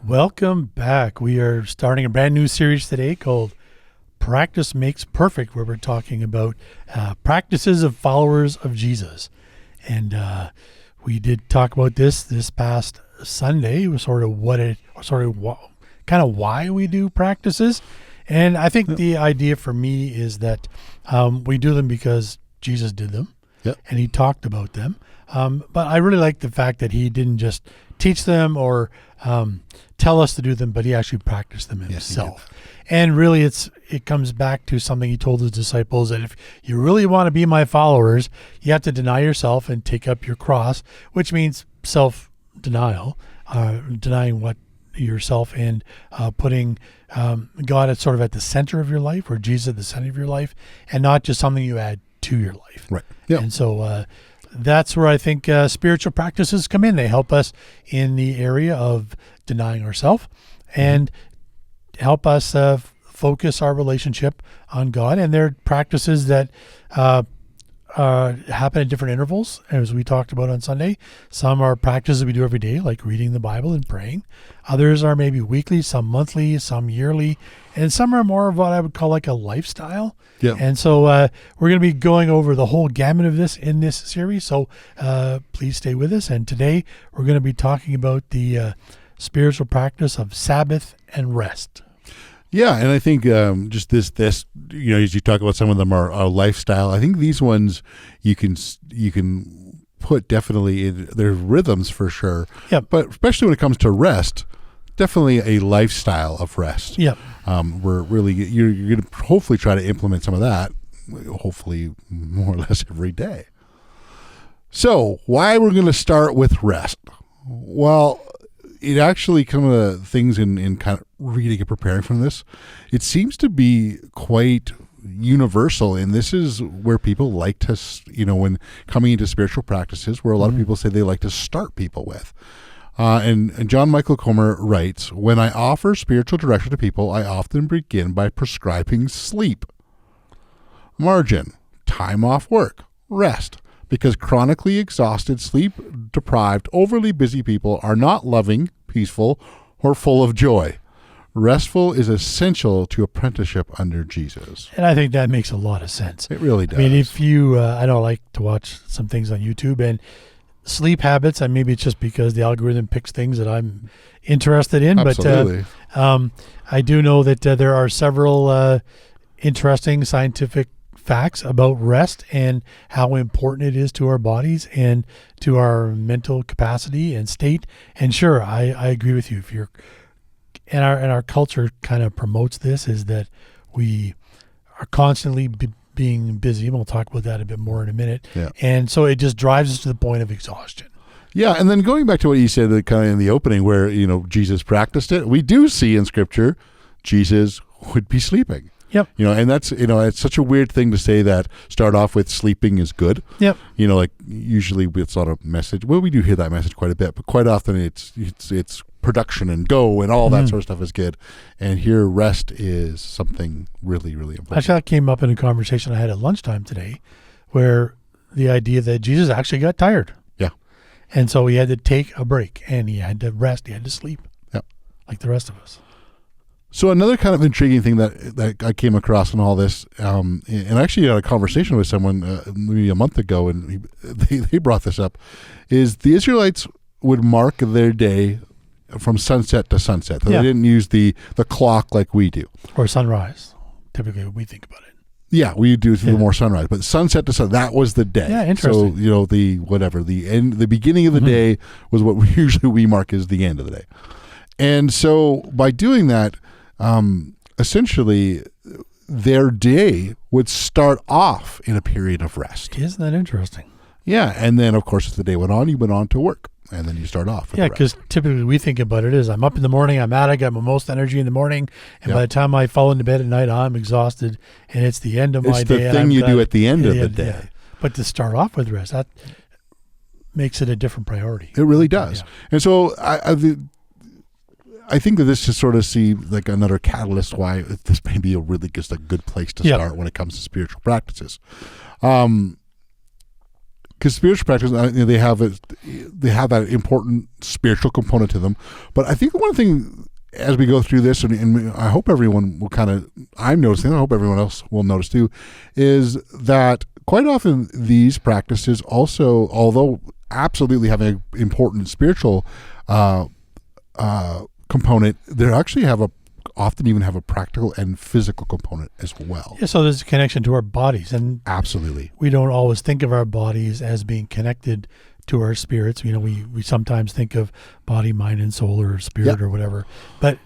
Welcome back. We are starting a brand new series today called Practice Makes Perfect, where we're talking about practices of followers of Jesus. And we did talk about this past Sunday, sort of kind of why we do practices. And I think the idea for me is that we do them because Jesus did them, and he talked about them. But I really like the fact that he didn't just teach them or tell us to do them, but he actually practiced them himself. And really it comes back to something he told his disciples, that if you really want to be my followers, you have to deny yourself and take up your cross, which means self-denial, denying what yourself and putting God at sort of at the center of your life, or Jesus at the center of your life, and not just something you add to your life. Right. Yeah. And so that's where I think spiritual practices come in. They help us in the area of denying ourselves and help us focus our relationship on God. And they're practices that happen at different intervals, as we talked about on Sunday. Some are practices we do every day, like reading the Bible and praying. Others are maybe weekly, some monthly, some yearly, and some are more of what I would call like a lifestyle. Yeah. And so we're going to be going over the whole gamut of this in this series. So please stay with us. And today we're going to be talking about the spiritual practice of Sabbath and rest. Yeah, and I think just this, as you talk about, some of them are lifestyle. I think these ones you can put definitely in their rhythms for sure. Yeah. But especially when it comes to rest, definitely a lifestyle of rest. Yeah. We're really you're going to hopefully try to implement some of that, hopefully more or less every day. So why we're going to start with rest? Well, it actually, some of the things in kind of reading and preparing from this, it seems to be quite universal. And this is where people like to, when coming into spiritual practices, where a lot of people say they like to start people with. And John Michael Comer writes, "When I offer spiritual direction to people, I often begin by prescribing sleep. Margin, time off work, rest. Because chronically exhausted, sleep-deprived, overly busy people are not loving, peaceful, or full of joy. Restful is essential to apprenticeship under Jesus." And I think that makes a lot of sense. It really does. I mean, if you, I don't like to watch some things on YouTube, and sleep habits, and maybe it's just because the algorithm picks things that I'm interested in. Absolutely. But I do know that there are several interesting scientific facts about rest and how important it is to our bodies and to our mental capacity and state. And sure, I agree with you. If you're and our culture kind of promotes this, is that we are constantly being busy, and we'll talk about that a bit more in a minute. Yeah. And so it just drives us to the point of exhaustion. Yeah, and then going back to what you said kind of in the opening, where Jesus practiced it, we do see in Scripture Jesus would be sleeping. Yep. And that's, it's such a weird thing to say, that start off with sleeping is good. Yep. Like usually it's not a message. Well, we do hear that message quite a bit, but quite often it's production and go and all that sort of stuff is good. And here rest is something really, really important. Actually, that came up in a conversation I had at lunchtime today, where the idea that Jesus actually got tired. Yeah. And so he had to take a break, and he had to rest. He had to sleep. Yeah. Like the rest of us. So another kind of intriguing thing that I came across in all this, and I actually had a conversation with someone maybe a month ago, and they brought this up, is the Israelites would mark their day from sunset to sunset. So They didn't use the clock like we do. Or sunrise, typically we think about it. Yeah, we do more sunrise, but sunset to sunset, that was the day. Yeah, interesting. So, the beginning of the day was what we mark as the end of the day. And so by doing that, essentially their day would start off in a period of rest. Isn't that interesting? Yeah, and then of course as the day went on, you went on to work, and then you start off with Yeah, because typically we think about it as I'm up in the morning, I got my most energy in the morning, and by the time I fall into bed at night, I'm exhausted, and it's the end of my day. It's the thing you do at the end of the day. Yeah. But to start off with rest, that makes it a different priority. It really does. Yeah. And so I think that this just sort of seems like another catalyst why this may be just a good place to start when it comes to spiritual practices. because spiritual practice, they have that important spiritual component to them. But I think one thing as we go through this, and I hope everyone will I'm noticing, I hope everyone else will notice too, is that quite often these practices also, although absolutely having an important spiritual component, they actually often even have a practical and physical component as well. Yeah, so there's a connection to our bodies, and Absolutely. we don't always think of our bodies as being connected to our spirits. We sometimes think of body, mind, and soul, or spirit, or whatever, but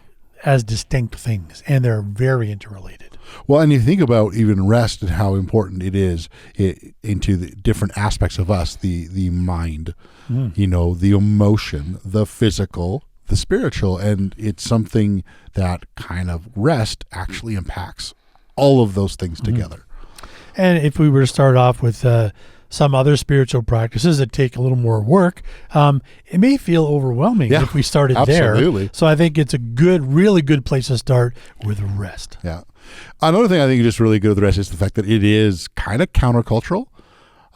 as distinct things, and they're very interrelated. Well, and you think about even rest and how important it is into the different aspects of us, the mind, the emotion, the physical, the spiritual, and it's something that kind of rest actually impacts all of those things together. And if we were to start off with some other spiritual practices that take a little more work, it may feel overwhelming if we started absolutely. there. So I think it's a really good place to start with rest. Yeah. Another thing I think is just really good with rest is the fact that it is kind of countercultural.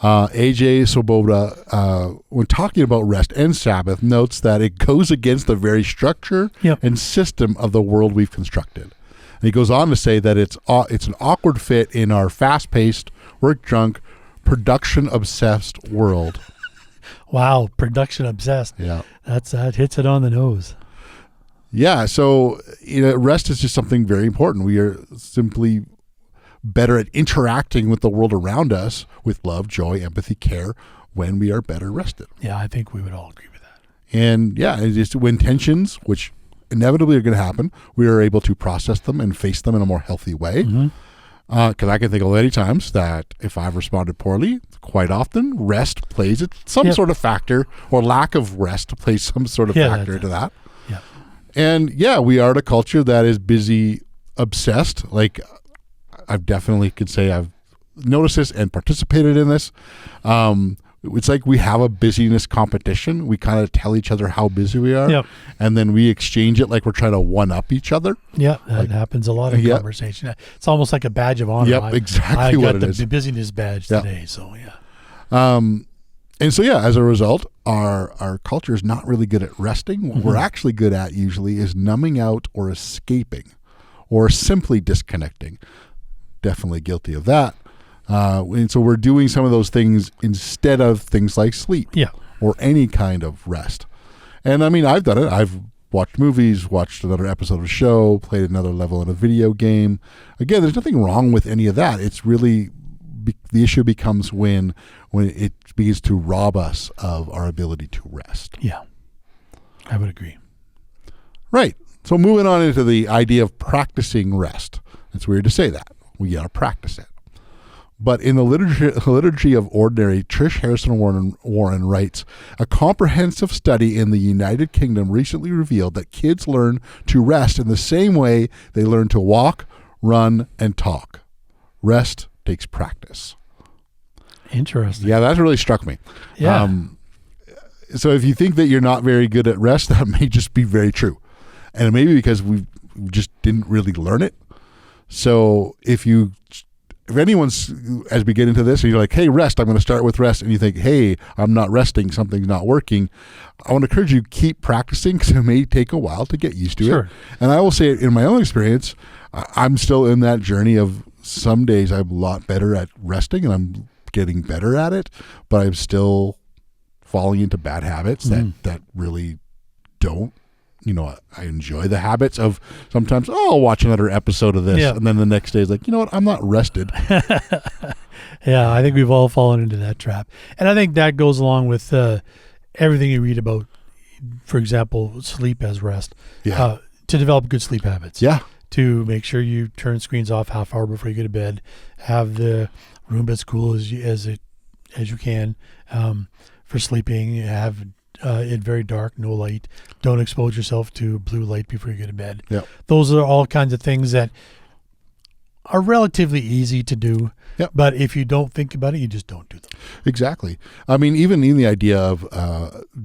AJ Swoboda, when talking about rest and Sabbath, notes that it goes against the very structure and system of the world we've constructed. And he goes on to say that it's an awkward fit in our fast-paced, work-drunk, production-obsessed world. Wow, production obsessed. Yeah, that hits it on the nose. Yeah, so rest is just something very important. We are simply better at interacting with the world around us with love, joy, empathy, care when we are better rested. Yeah, I think we would all agree with that. And it's just when tensions, which inevitably are going to happen, we are able to process them and face them in a more healthy way. Because I can think of many times that if I've responded poorly, quite often rest plays some sort of factor, or lack of rest plays some sort of factor into that. Yeah. And we are at a culture that is busy, obsessed. Like I've definitely could say I've noticed this and participated in this. It's like we have a busyness competition. We kind of tell each other how busy we are, and then we exchange it like we're trying to one-up each other. Yeah, that happens a lot in conversation. It's almost like a badge of honor. Yep, exactly what it is. I got the busyness badge today, so yeah. And so as a result, our culture is not really good at resting. What we're actually good at usually is numbing out or escaping, or simply disconnecting. Definitely guilty of that. And so we're doing some of those things instead of things like sleep or any kind of rest. And I mean, I've done it. I've watched movies, watched another episode of a show, played another level in a video game. Again, there's nothing wrong with any of that. It's really the issue becomes when it begins to rob us of our ability to rest. Yeah, I would agree. Right. So moving on into the idea of practicing rest. It's weird to say that. We got to practice it. But in the Liturgy of Ordinary, Trish Harrison Warren writes, a comprehensive study in the United Kingdom recently revealed that kids learn to rest in the same way they learn to walk, run, and talk. Rest takes practice. Interesting. Yeah, that really struck me. Yeah. So if you think that you're not very good at rest, that may just be very true. And maybe because we just didn't really learn it. So if anyone's, as we get into this, and you're like, hey, rest, I'm going to start with rest, and you think, hey, I'm not resting, something's not working, I want to encourage you, keep practicing, because it may take a while to get used to it. And I will say, in my own experience, I'm still in that journey of some days I'm a lot better at resting, and I'm getting better at it, but I'm still falling into bad habits that really don't. I enjoy the habits of sometimes, I'll watch another episode of this. Yeah. And then the next day is like, you know what? I'm not rested. Yeah, I think we've all fallen into that trap. And I think that goes along with everything you read about, for example, sleep as rest. Yeah. To develop good sleep habits. Yeah. To make sure you turn screens off half hour before you go to bed. Have the room as cool as you can for sleeping. Have it very dark, no light. Don't expose yourself to blue light before you go to bed. Yep. Those are all kinds of things that are relatively easy to do. Yep. But if you don't think about it, you just don't do them. Exactly. I mean, even in the idea of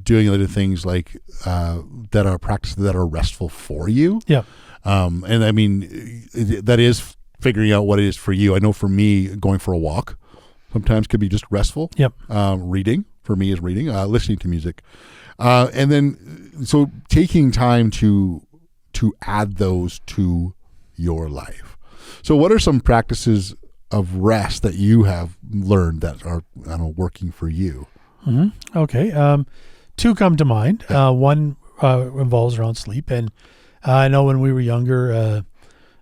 doing other things like that are practices that are restful for you. Yeah. And I mean, that is figuring out what it is for you. I know for me, going for a walk sometimes could be just restful. Yep. Reading, for me, is reading, listening to music. And then, so taking time to add those to your life. So what are some practices of rest that you have learned that are, I don't know, working for you? Mm-hmm. Okay. Two come to mind. One involves around sleep. And I know when we were younger,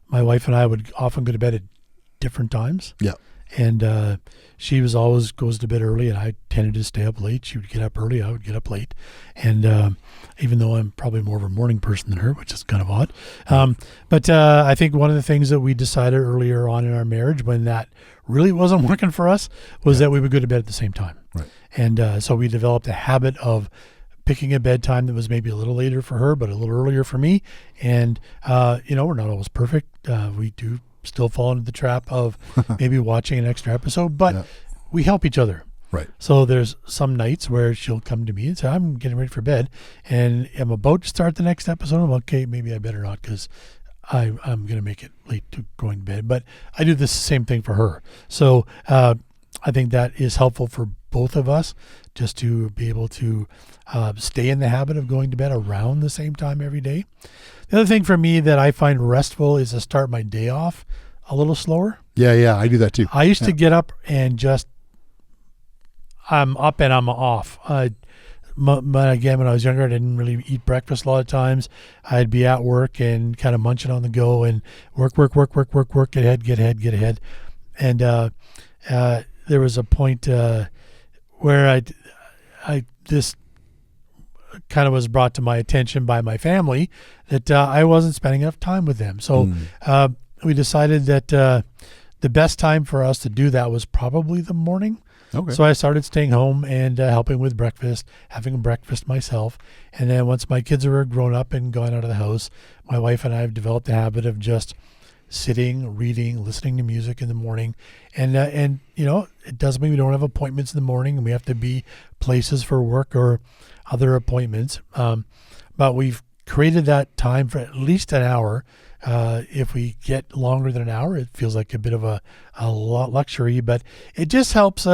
my wife and I would often go to bed at different times. Yeah. And she was always goes to bed early, and I tended to stay up late. She would get up early, I would get up late. And even though I'm probably more of a morning person than her, which is kind of odd. But I think one of the things that we decided earlier on in our marriage, when that really wasn't working for us, was that we would go to bed at the same time. Right. And so we developed a habit of picking a bedtime that was maybe a little later for her, but a little earlier for me. And, we're not always perfect. We do still fall into the trap of maybe watching an extra episode, but we help each other. Right. So there's some nights where she'll come to me and say, I'm getting ready for bed, and I'm about to start the next episode. I'm okay, maybe I better not, because I'm going to make it late to going to bed. But I do the same thing for her. So I think that is helpful for both of us, just to be able to stay in the habit of going to bed around the same time every day. The other thing for me that I find restful is to start my day off a little slower. Yeah, I do that too. I used to get up and just, I'm up and I'm off. But again, when I was younger, I didn't really eat breakfast a lot of times. I'd be at work and kind of munching on the go and work, get ahead. And there was a point where this kind of was brought to my attention by my family that I wasn't spending enough time with them. So we decided that the best time for us to do that was probably the morning. Okay. So I started staying home and helping with breakfast, having breakfast myself. And then once my kids were grown up and gone out of the house, my wife and I have developed the habit of just sitting, reading, listening to music in the morning. And it doesn't mean we don't have appointments in the morning and we have to be places for work or other appointments. But we've created that time for at least an hour. If we get longer than an hour, it feels like a bit of a luxury, but it just helps,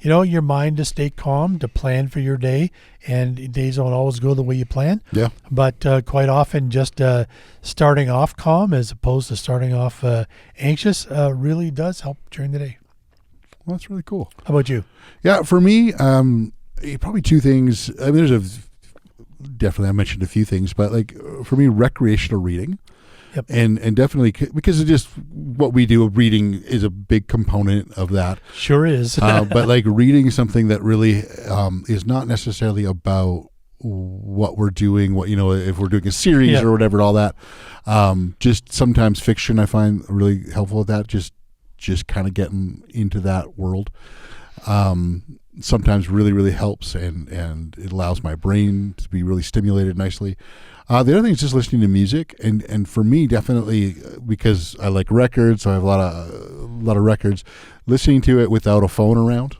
your mind to stay calm, to plan for your day. And days don't always go the way you plan. Yeah. But quite often just starting off calm as opposed to starting off anxious really does help during the day. Well, that's really cool. How about you? Yeah, for me, probably two things. I mean, definitely I mentioned a few things, but like for me, recreational reading. Yep. And definitely because it's just what we do. Reading is a big component of that. Sure is. But like reading something that really is not necessarily about what we're doing, if we're doing a series or whatever, all that. Just sometimes fiction I find really helpful with that. Just kind of getting into that world. Sometimes really, really helps and it allows my brain to be really stimulated nicely. The other thing is just listening to music, and for me, definitely because I like records, so I have a lot of records. Listening to it without a phone around,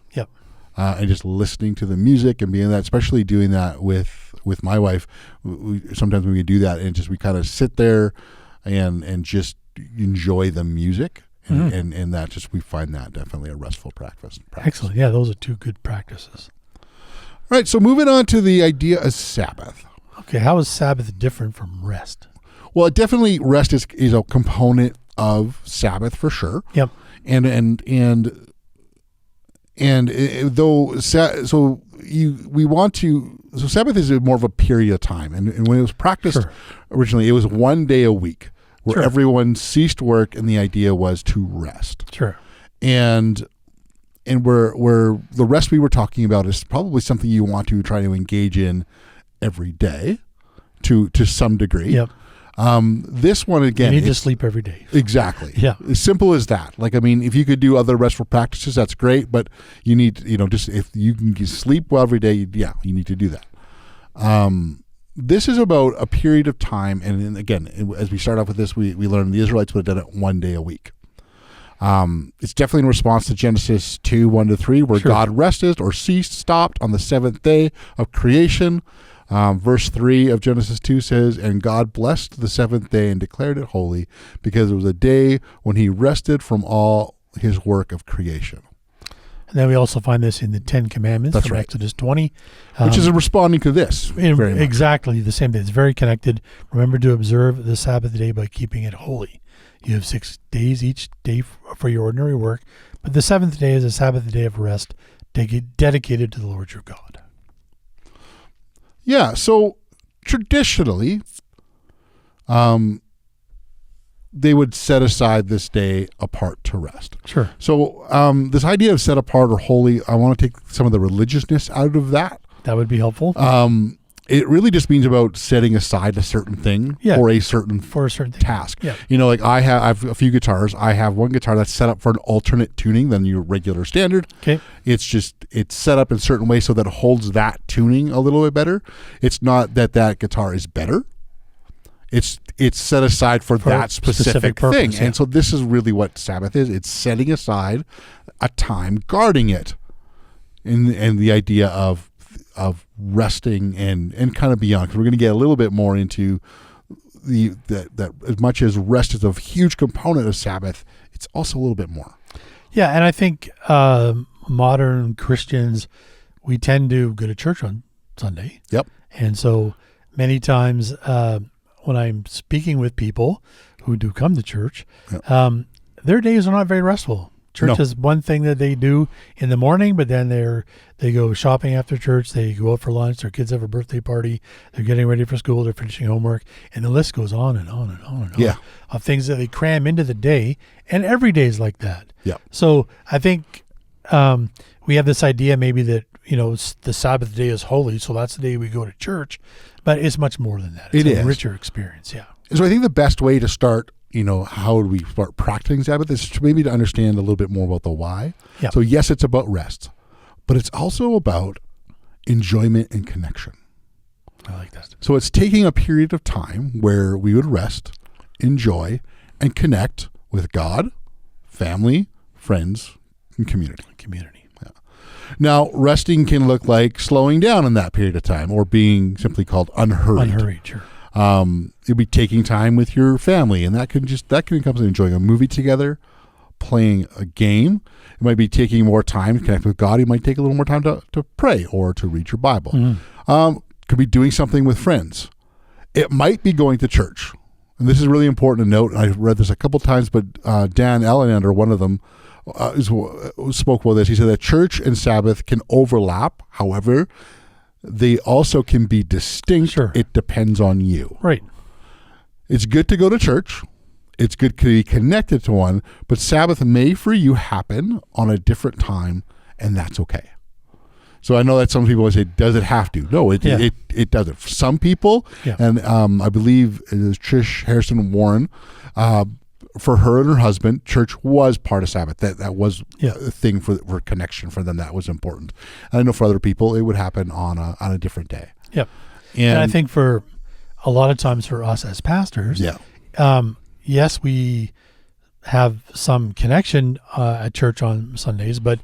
and just listening to the music and being that, especially doing that with my wife. Sometimes when we do that, and just we kind of sit there and just enjoy the music, and that just we find that definitely a restful practice. Excellent, yeah, those are two good practices. All right, so moving on to the idea of Sabbath. Okay, how is Sabbath different from rest? Well, definitely rest is a component of Sabbath for sure. Yep. So Sabbath is more of a period of time, and when it was practiced originally, it was one day a week where everyone ceased work, and the idea was to rest. Sure. And where the rest we were talking about is probably something you want to try to engage in every day to some degree. Yep. This one again, you need to sleep every day. Exactly. Yeah. As simple as that. Like, I mean, if you could do other restful practices, that's great, but you need, just if you can sleep well every day, you need to do that. This is about a period of time. And again, as we start off with this, we learned the Israelites would have done it one day a week. It's definitely in response to Genesis 2:1-3, where God rested or stopped on the seventh day of creation. Verse 3 of Genesis 2 says, "And God blessed the seventh day and declared it holy, because it was a day when he rested from all his work of creation." And then we also find this in the 10 Commandments That's from right. Exodus 20. Which is responding to this. Very much. Exactly the same thing. It's very connected. Remember to observe the Sabbath day by keeping it holy. You have 6 days each day for your ordinary work, but the seventh day is a Sabbath day of rest, dedicated to the Lord your God. Yeah, so traditionally, they would set aside this day apart to rest. Sure. So this idea of set apart or holy, I want to take some of the religiousness out of that. That would be helpful. It really just means about setting aside a certain thing for a certain task. Yeah. You know, like I have a few guitars. I have one guitar that's set up for an alternate tuning than your regular standard. Okay. It's set up in a certain way so that it holds that tuning a little bit better. It's not that guitar is better. It's set aside for that specific purpose, thing. yeah. And so this is really what Sabbath is. It's setting aside a time guarding it. And the idea of resting and kind of beyond, because we're going to get a little bit more into that as much as rest is a huge component of Sabbath, it's also a little bit more. Yeah, and I think modern Christians, we tend to go to church on Sunday. Yep. And so many times when I'm speaking with people who do come to church, their days are not very restful. Church is one thing that they do in the morning, but then they go shopping after church. They go out for lunch. Their kids have a birthday party. They're getting ready for school. They're finishing homework. And the list goes on and on and on and on of things that they cram into the day. And every day is like that. Yeah. So I think we have this idea maybe that, the Sabbath day is holy, so that's the day we go to church. But it's much more than that. It's a richer experience, yeah. So I think the best way to start, how do we start practicing Sabbath is maybe to understand a little bit more about the why. Yeah. So yes, it's about rest, but it's also about enjoyment and connection. I like that. So it's taking a period of time where we would rest, enjoy, and connect with God, family, friends, and community. Yeah. Now, resting can look like slowing down in that period of time or being simply called unhurried. Unhurried, sure. You'll be taking time with your family, and that can encompass enjoying a movie together, playing a game. It might be taking more time to connect with God. You might take a little more time to pray or to read your Bible. Mm-hmm. Could be doing something with friends. It might be going to church. And this is really important to note. I've read this a couple times, but Dan Ellender, one of them, spoke about this. He said that church and Sabbath can overlap. However, they also can be distinct. Sure. It depends on you. Right. It's good to go to church. It's good to be connected to one, but Sabbath may for you happen on a different time, and that's okay. So I know that some people would say, does it have to? No, it doesn't. For some people, and I believe it is Trish Harrison Warren, for her and her husband, church was part of Sabbath. That was a thing for connection for them. That was important. And I know for other people, it would happen on a different day. Yep. And I think for a lot of times for us as pastors, yes, we have some connection at church on Sundays, but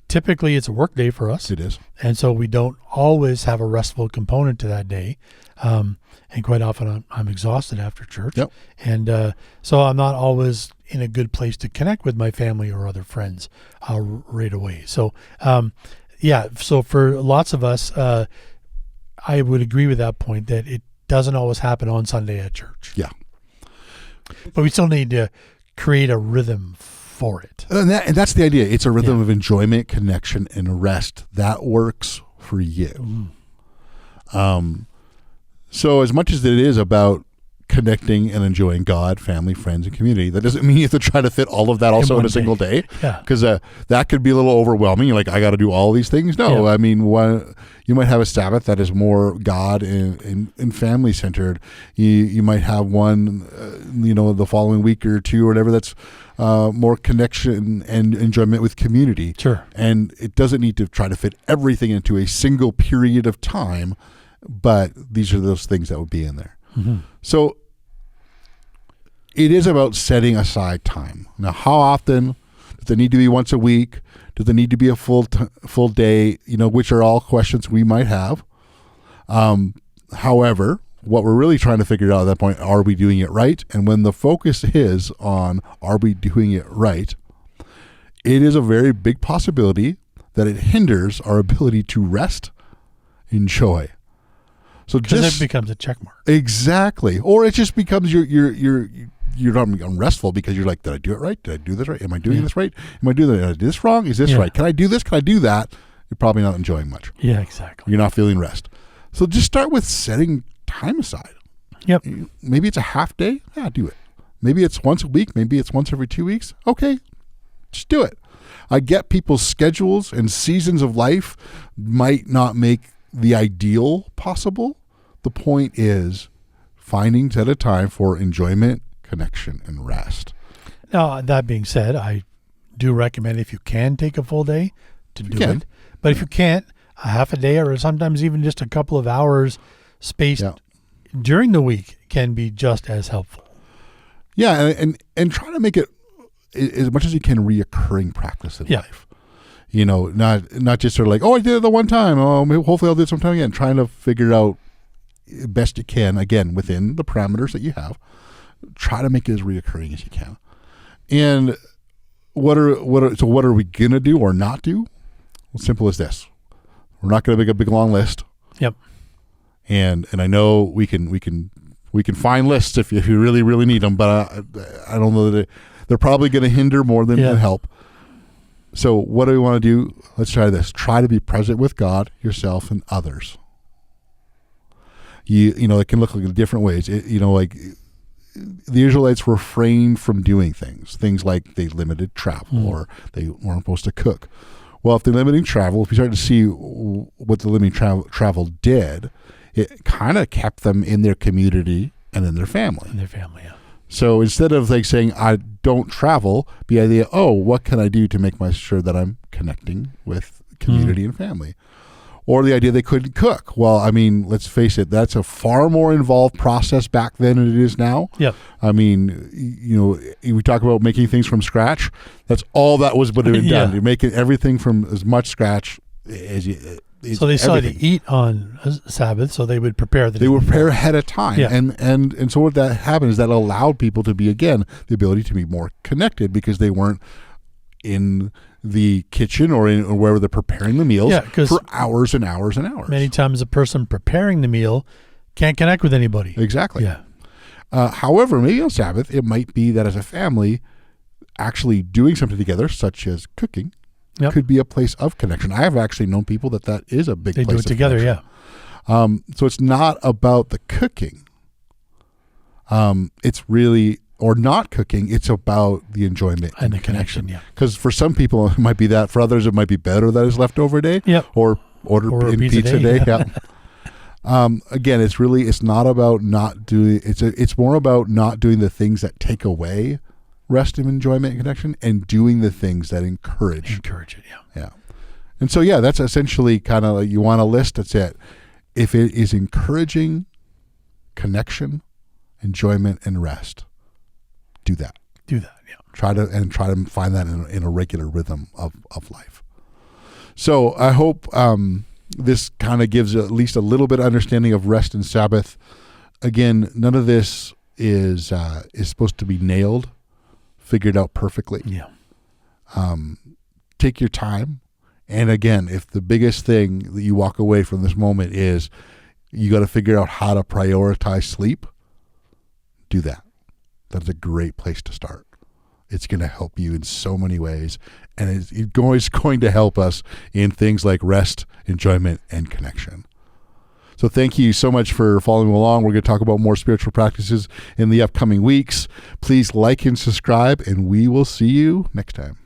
typically it's a work day for us. It is. And so we don't always have a restful component to that day. And quite often I'm exhausted after church. Yep. And so I'm not always in a good place to connect with my family or other friends right away. So, so for lots of us, I would agree with that point that it doesn't always happen on Sunday at church. Yeah. But we still need to create a rhythm for it. And that's the idea. It's a rhythm of enjoyment, connection, and rest that works for you. So as much as it is about connecting and enjoying God, family, friends, and community, that doesn't mean you have to try to fit all of that also in a single day. Yeah. Because that could be a little overwhelming. You're like, I got to do all these things. No, I mean, you might have a Sabbath that is more God and family centered. You might have one, the following week or two or whatever that's more connection and enjoyment with community. Sure. And it doesn't need to try to fit everything into a single period of time, but these are those things that would be in there. Mm-hmm. So it is about setting aside time. Now, how often? Does it need to be once a week? Does it need to be a full day? Which are all questions we might have. However, what we're really trying to figure out at that point, are we doing it right? And when the focus is on, are we doing it right? It is a very big possibility that it hinders our ability to rest, enjoy. So Because just it becomes a check mark. exactly, or it just becomes you're not unrestful because you're like, did I do it right? Did I do this right? Am I doing this right? Am I doing that? Did I do this wrong? Is this right? Can I do this? Can I do that? You're probably not enjoying much. Yeah, exactly. You're not feeling rest. So just start with setting time aside. Yep. Maybe it's a half day. Yeah, do it. Maybe it's once a week. Maybe it's once every 2 weeks. Okay, just do it. I get people's schedules and seasons of life might not make the ideal possible. The point is finding set a time for enjoyment, connection, and rest. Now, that being said, I do recommend if you can take a full day to do can. it. But if you can't, a half a day or sometimes even just a couple of hours spaced during the week can be just as helpful. Yeah, and try to make it as much as you can reoccurring practice in life. You know, not just sort of like, oh, I did it the one time. Oh, maybe hopefully I'll do it sometime again. Trying to figure out best you can, again, within the parameters that you have. Try to make it as reoccurring as you can. And what are we gonna do or not do? Well, simple as this. We're not gonna make a big long list. Yep. And I know we can find lists if you really, really need them, but I don't know that they're probably going to hinder more than help. So what do we want to do? Let's try this. Try to be present with God, yourself, and others. You know, it can look like in different ways. Like the Israelites refrained from doing things like they limited travel or they weren't supposed to cook. Well, if they're limiting travel, if you start to see what the limiting travel did, it kind of kept them in their community and in their family. Yeah. So instead of like saying, I don't travel, the idea, what can I do to make sure that I'm connecting with community and family? Or the idea they couldn't cook. Well, I mean, let's face it, that's a far more involved process back then than it is now. Yep. I mean, we talk about making things from scratch. That's all that was but done. You're making everything from as much scratch as you... So they still had to eat on Sabbath, so they would prepare They would prepare ahead of time. Yeah. And so what that happened is that allowed people to be, again, the ability to be more connected because they weren't in the kitchen or wherever they're preparing the meals for hours and hours and hours. Many times the person preparing the meal can't connect with anybody. Exactly. Yeah. However, maybe on Sabbath, it might be that as a family, actually doing something together, such as cooking, could be a place of connection. I have actually known people that is a big place of connection. They do it together, so it's not about the cooking. It's really, or not cooking, it's about the enjoyment and the connection. Because for some people, it might be that. For others, it might be better that it's leftover day. Or order in pizza day. Again, it's not about not doing, it's more about not doing the things that take away rest and enjoyment and connection, and doing the things that encourage it. Yeah. And so, that's essentially kind of like you want a list. That's it. If it is encouraging connection, enjoyment, and rest, do that. Yeah. Try to find that in a regular rhythm of life. So I hope this kind of gives at least a little bit of understanding of rest and Sabbath. Again, none of this is supposed to be nailed, figured out perfectly. Yeah. Take your time. And again, if the biggest thing that you walk away from this moment is you got to figure out how to prioritize sleep, do that. That's a great place to start. It's going to help you in so many ways. And it's always going to help us in things like rest, enjoyment, and connection. So thank you so much for following along. We're going to talk about more spiritual practices in the upcoming weeks. Please like and subscribe, and we will see you next time.